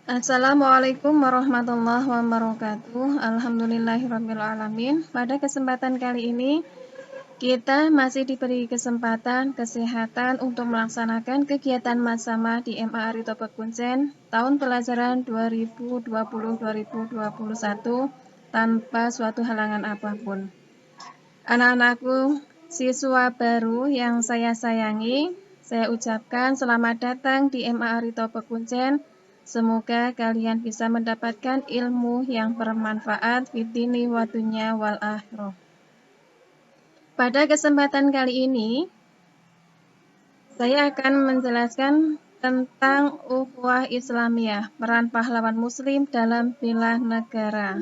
Assalamualaikum warahmatullahi wabarakatuh. Alhamdulillahirrabbilalamin. Pada kesempatan kali ini, kita masih diberi kesempatan kesehatan untuk melaksanakan kegiatan Masamah di MA Arito Pekuncen tahun pelajaran 2020-2021 tanpa suatu halangan apapun. Anak-anakku, siswa baru yang saya sayangi, saya ucapkan selamat datang di MA Arito Pekuncen. Semoga kalian bisa mendapatkan ilmu yang bermanfaat fid-dini wa dunya wal akhirah. Pada kesempatan kali ini, saya akan menjelaskan tentang ukhuwah Islamiyah, peran pahlawan muslim dalam bela negara.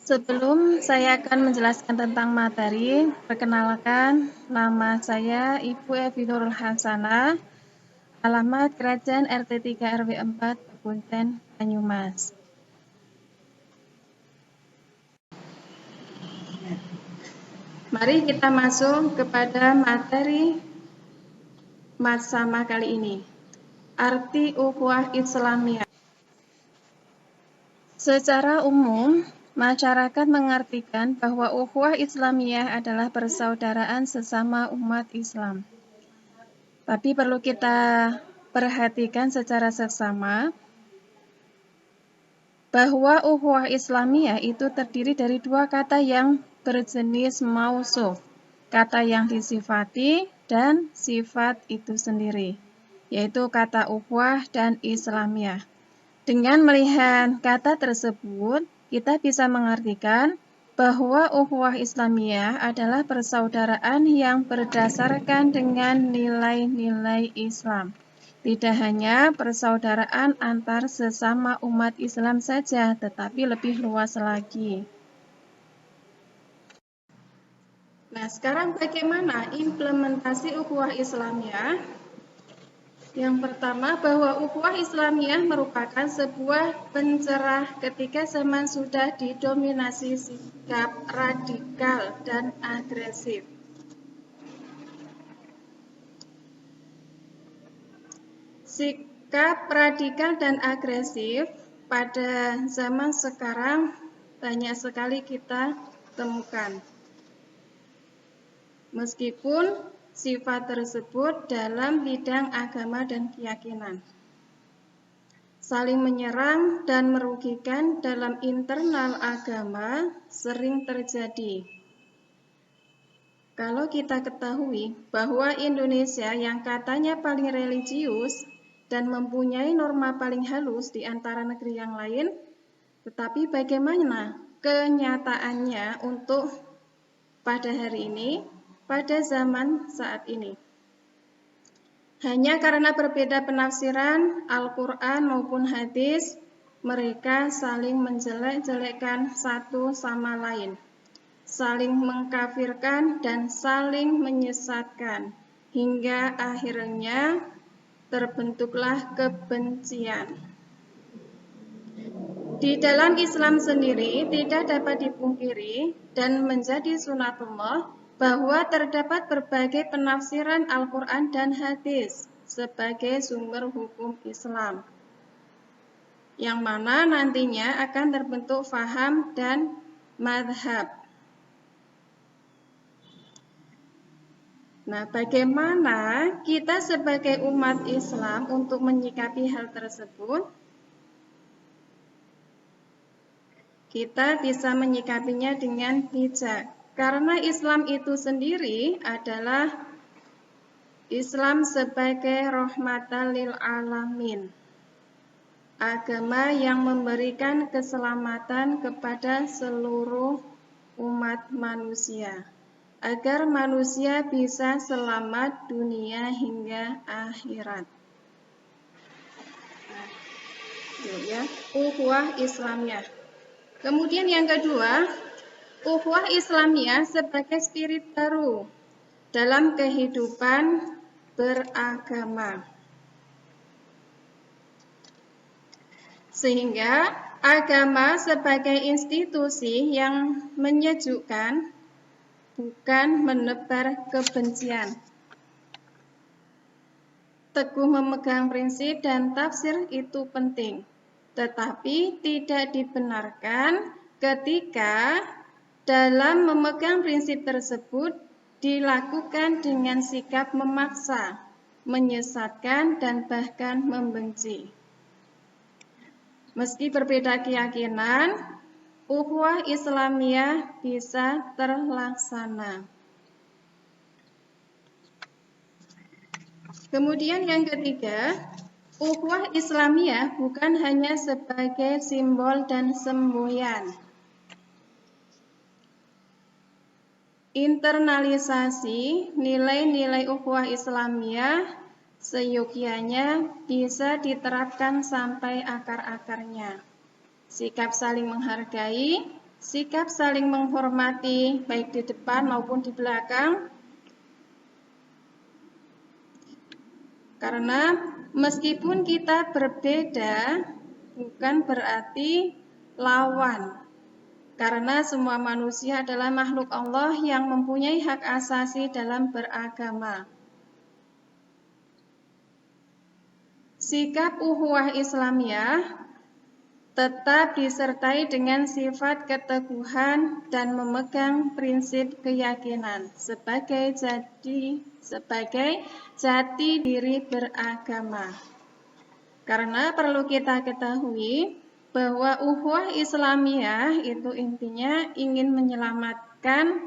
Sebelum saya akan menjelaskan tentang materi, perkenalkan nama saya Ibu Evi Nurul Hasanah, alamat Kerajaan RT 3 RW 4 Pekuncen, Banyumas. Mari kita masuk kepada materi Masamah kali ini. Arti ukhuwah Islamiyah. Secara umum, masyarakat mengartikan bahwa ukhuwah Islamiyah adalah persaudaraan sesama umat Islam. Tapi perlu kita perhatikan secara seksama bahwa ukhuwah Islamiyah itu terdiri dari dua kata yang berjenis mausuf, kata yang disifati dan sifat itu sendiri, yaitu kata ukhuwah dan Islamiyah. Dengan melihat kata tersebut, kita bisa mengartikan bahwa ukhuwah Islamiyah adalah persaudaraan yang berdasarkan dengan nilai-nilai Islam. Tidak hanya persaudaraan antar sesama umat Islam saja, tetapi lebih luas lagi. Nah, sekarang bagaimana implementasi ukhuwah Islamiyah? Yang pertama, bahwa ukhuwah Islamiyah merupakan sebuah pencerah ketika zaman sudah didominasi sikap radikal dan agresif. Sikap radikal dan agresif pada zaman sekarang banyak sekali kita temukan. Meskipun sifat tersebut dalam bidang agama dan keyakinan. Saling menyerang dan merugikan dalam internal agama sering terjadi. Kalau kita ketahui bahwa Indonesia yang katanya paling religius dan mempunyai norma paling halus di antara negeri yang lain, tetapi bagaimana kenyataannya untuk pada hari ini, pada zaman saat ini? Hanya karena berbeda penafsiran Al-Quran maupun hadis, mereka saling menjelek-jelekkan satu sama lain, saling mengkafirkan dan saling menyesatkan, hingga akhirnya terbentuklah kebencian. Di dalam Islam sendiri tidak dapat dipungkiri dan menjadi sunatullah bahwa terdapat berbagai penafsiran Al-Quran dan hadis sebagai sumber hukum Islam, yang mana nantinya akan terbentuk faham dan madhab. Nah, bagaimana kita sebagai umat Islam untuk menyikapi hal tersebut? Kita bisa menyikapinya dengan bijak. Karena Islam itu sendiri adalah Islam sebagai rahmatan lil alamin. Agama yang memberikan keselamatan kepada seluruh umat manusia, agar manusia bisa selamat dunia hingga akhirat. Ukhuwah Islamiyah. Kemudian yang kedua, ukhuwah Islamiyah sebagai spirit baru dalam kehidupan beragama. Sehingga agama sebagai institusi yang menyejukkan, bukan menebar kebencian. teguh memegang prinsip dan tafsir itu penting, tetapi tidak dibenarkan ketika dalam memegang prinsip tersebut dilakukan dengan sikap memaksa, menyesatkan, dan bahkan membenci. Meski berbeda keyakinan, ukhuwah Islamiyah bisa terlaksana. Kemudian yang ketiga, ukhuwah Islamiyah bukan hanya sebagai simbol dan semboyan. Internalisasi nilai-nilai ukhuwah Islamiyah seyogyanya bisa diterapkan sampai akar-akarnya. Sikap saling menghargai, sikap saling menghormati baik di depan maupun di belakang. Karena meskipun kita berbeda, bukan berarti lawan. Karena semua manusia adalah makhluk Allah yang mempunyai hak asasi dalam beragama. Sikap ukhuwah Islamiyah tetap disertai dengan sifat keteguhan dan memegang prinsip keyakinan sebagai jati diri beragama. Karena perlu kita ketahui bahwa ukhuwah Islamiyah itu intinya ingin menyelamatkan,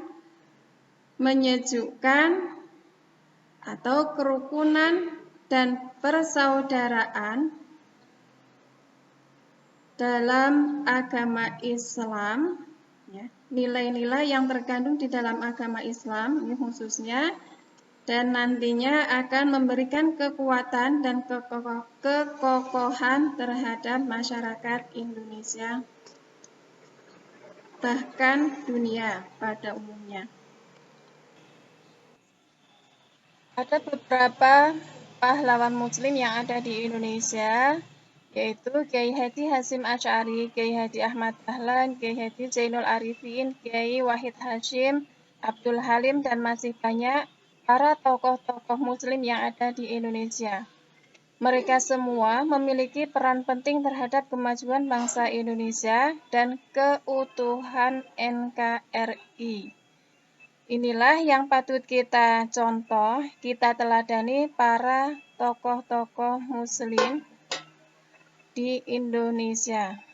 menyejukkan, atau kerukunan dan persaudaraan dalam agama Islam, nilai-nilai yang terkandung di dalam agama Islam ini khususnya, dan nantinya akan memberikan kekuatan dan kekokohan terhadap masyarakat Indonesia, bahkan dunia pada umumnya. Ada beberapa pahlawan muslim yang ada di Indonesia, yaitu Kiai Haji Hasyim Asy'ari, Kiai Haji Ahmad Dahlan, Kiai Haji Zainul Arifin, Kiai Wahid Hasyim, Abdul Halim, dan masih banyak para tokoh-tokoh muslim yang ada di Indonesia. Mereka semua memiliki peran penting terhadap kemajuan bangsa Indonesia dan keutuhan NKRI. Inilah yang patut kita contoh, kita teladani para tokoh-tokoh muslim di Indonesia.